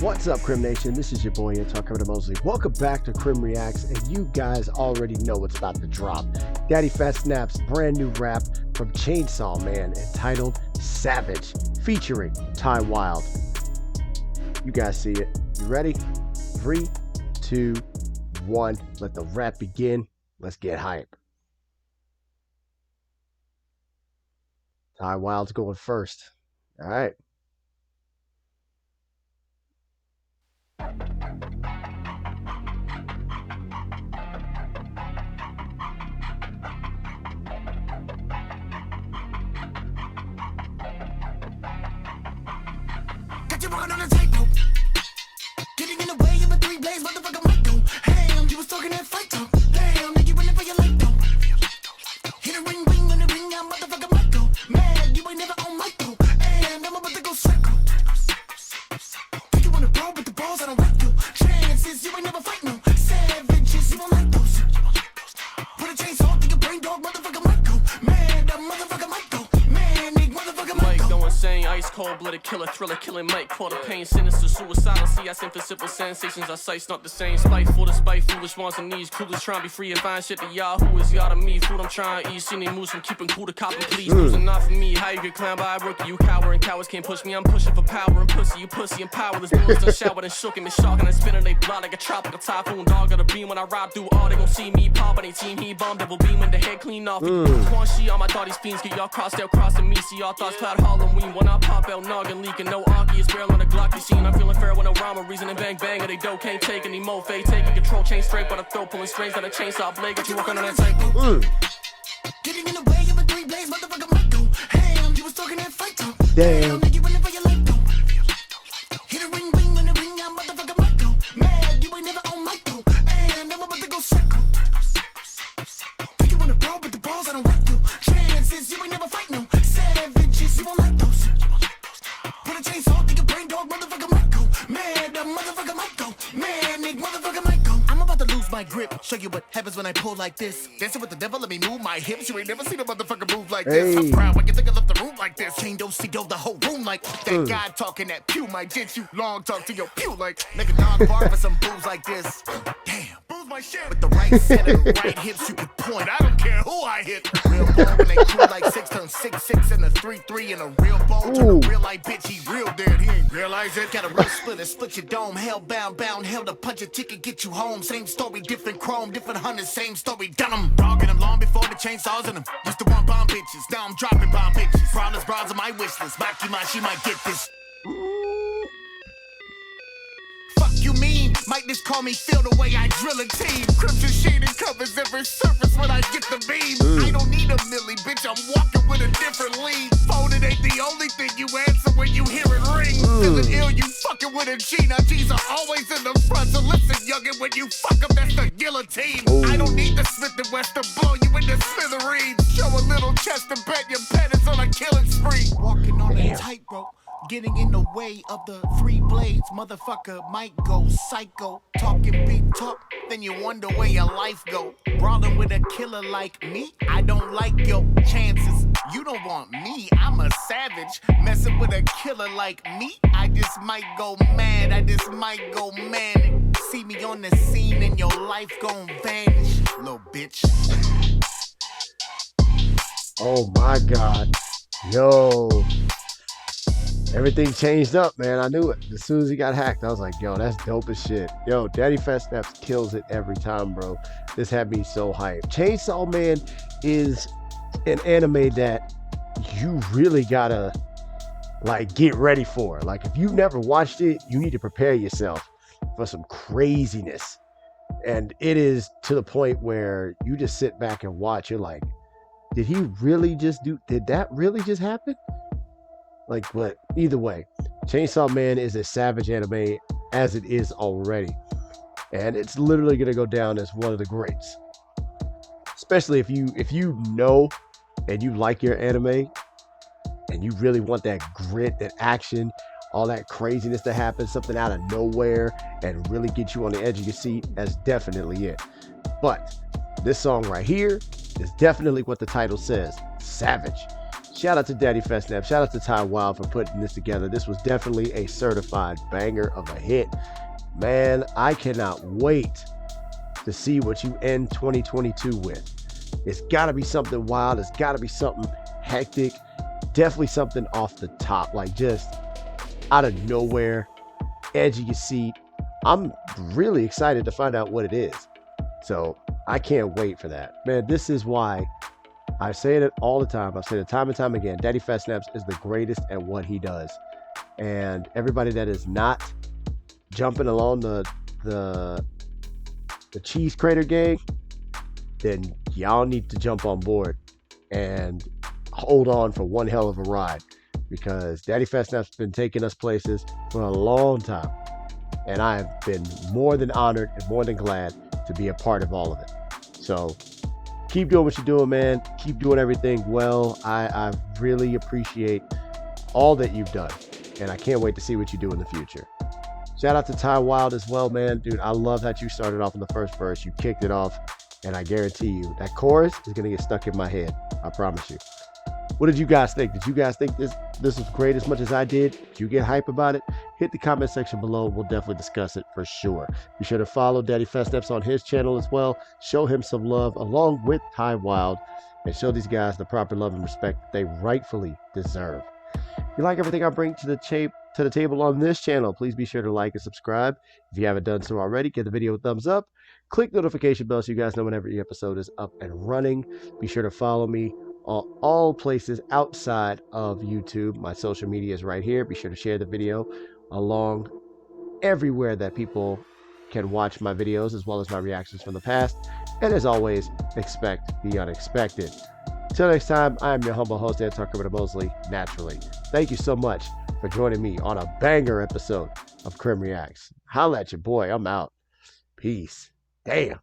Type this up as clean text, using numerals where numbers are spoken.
What's up, KrimNation? This is your boy, KriminalMosley. Welcome back to KrimReacts, and you guys already know what's about to drop. Daddyphatsnaps' brand new rap from Chainsaw Man entitled Savage, featuring Ty Wilde. You guys see it. You ready? 3, 2, 1. Let the rap begin. Let's get hype. Ty Wilde's going first. All right. Got you walking on a tightrope, getting in the way of a 3 blaze motherfucker might go ham. You was talking that fight talk, damn nigga went in for your light though. Hit a ring ring on the ring, now motherfucker might go mad. You ain't never on mic though, and I'm about to go psycho. Think you wanna brawl with the balls, I don't like you. Chances you ain't never fight no savages, you won't like those. Put a chainsaw through your brain, dog, motherfucker might go mad. That motherfucker might go man, nigga motherfucker might go. Go insane, ice cold blooded killer, thriller, killing Mike, quarter pain, sinister, suicidal. See, I sent for simple sensations. Our sight's not the same. Spiteful to spite, foolish wants and needs. Clueless trying to be free and find shit to y'all. Who is y'all to me? Food I'm trying to eat. Seen they moves from keeping cool to copping, please. Losing not for me. How you get clowned by a rookie? You cower and cowards can't push me. I'm pushing for power and pussy. You pussy and powerless. Bullets done showered and shook and shocking and spinning they blood like a tropical typhoon. Dog got a beam when I ride through all. They gon' see me pop and they team he bomb. Double beam in the head clean off. Quan she all my thoughties fiends. Get y'all crossed out, crossing me. See y'all thoughts cloud Halloween. When I pop out, noggin leaking. No Aki is barrel on the Glock. You seen I'm feeling fair with no rhyme or reason and bang bang. Or they dough can't take any more fake. Taking control, chain straight, but I throw pulling strings. Got a chainsaw blade. Got you walking on that table. Getting in the way of a 3 blaze motherfucker might go ham. You was talking that fight talk, Damn. nigga went in for your light though. Hit a ring ring on the ring, now motherfucker might go mad. You ain't never on mic though, and I'm about to go psycho. Think you wanna brawl with the balls, I don't like you. Chances you ain't never fight no savages, you won't like those. Put a chainsaw through your brain, dog, motherfucker might go mad. That motherfucker might go mad, nigga motherfucker might go. I'm about to lose my grip, show you what happens when I pull like this. Dancing with the devil, let me move my hips. You ain't never seen a motherfucker move like this. I'm proud when you think I left the room like this. Chain don't see the whole room like that. Guy talking that pew might get you long talk to your pew like nigga dog bar for some boobs like this. Damn, booze my shit. With the right set and the right hips you can point. I don't care who I hit. Real ball when they cool like 6 turn 6 and a 3-3 and a real ball turn a real like bitch. He real dead, he ain't realize it. Got a real split your dome. Hell bound, hell to punch a ticket, get you home. Same story, different chrome, different hunters, same story. Done them, dogging them long before the chainsaws in them. Used to want bomb bitches, now I'm dropping bomb bitches. Browlers, bras on my wish list. Maki, she might get this. Fuck you mean? Might just call me Phil the way I drill a team. Crimson shading covers every surface when I get the beam. I don't need a milli, bitch, I'm walking with a different lead. Phone it ain't the only thing you answer when you hear it ring. Feeling ill, you fucking with a G. Now G's are always in the front, so listen, youngin', when you fuck up, that's the guillotine. I don't need the Smith and West to blow you in the smithereens. Show a little chest and bet your penance on a killing spree. Walking on a tightrope. Getting in the way of the 3 blades, motherfucker might go psycho. Talking big talk, then you wonder where your life go. Brawling with a killer like me, I don't like your chances. You don't want me, I'm a savage. Messing with a killer like me, I just might go mad. I just might go manic. See me on the scene and your life gon' vanish, little bitch. Oh my God. Yo. Everything changed up, man. I knew it. As soon as he got hacked, I was like, yo, that's dope as shit. Yo, Daddyphatsnaps kills it every time, bro. This had me so hyped. Chainsaw Man is an anime that you really gotta, like, get ready for. Like, if you've never watched it, you need to prepare yourself for some craziness. And it is to the point where you just sit back and watch. You're like, did that really just happen? Like, but either way, Chainsaw Man is a savage anime as it is already. And it's literally going to go down as one of the greats. Especially if you know and you like your anime and you really want that grit, that action, all that craziness to happen, something out of nowhere and really get you on the edge of your seat, that's definitely it. But This song right here is definitely what the title says, Savage. Shout out to Daddyphatsnaps. Shout out to Ty Wild for putting this together. This was definitely a certified banger of a hit. Man, I cannot wait to see what you end 2022 with. It's got to be something wild. It's got to be something hectic. Definitely something off the top, like just out of nowhere, edge of your seat. I'm really excited to find out what it is. So I can't wait for that. Man, this is why I say it all the time. I've said it time and time again. Daddyphatsnaps is the greatest at what he does. And everybody that is not jumping along the cheese crater gang, then y'all need to jump on board and hold on for one hell of a ride, because Daddyphatsnaps has been taking us places for a long time. And I have been more than honored and more than glad to be a part of all of it. So keep doing what you're doing, man. Keep doing everything well. I really appreciate all that you've done, and I can't wait to see what you do in the future. Shout out to Ty Wild as well, man. Dude, I love that you started off in the first verse. You kicked it off, and I guarantee you that chorus is going to get stuck in my head. I promise you. What did you guys think? Did you guys think this was great as much as I did? Did you get hype about it? Hit the comment section below. We'll definitely discuss it for sure. Be sure to follow Daddyphatsnaps on his channel as well. Show him some love along with Ty Wild, and show these guys the proper love and respect that they rightfully deserve. If you like everything I bring to the table on this channel, please be sure to like and subscribe. If you haven't done so already, give the video a thumbs up. Click the notification bell so you guys know whenever the episode is up and running. Be sure to follow me on all places outside of YouTube. My social media is right here. Be sure to share the video along everywhere that people can watch my videos, as well as my reactions from the past. And as always, expect the unexpected. Till next time, I am your humble host, KriminalMosley, naturally. Thank you so much for joining me on a banger episode of KrimReacts. Holla at your boy. I'm out. Peace. Damn.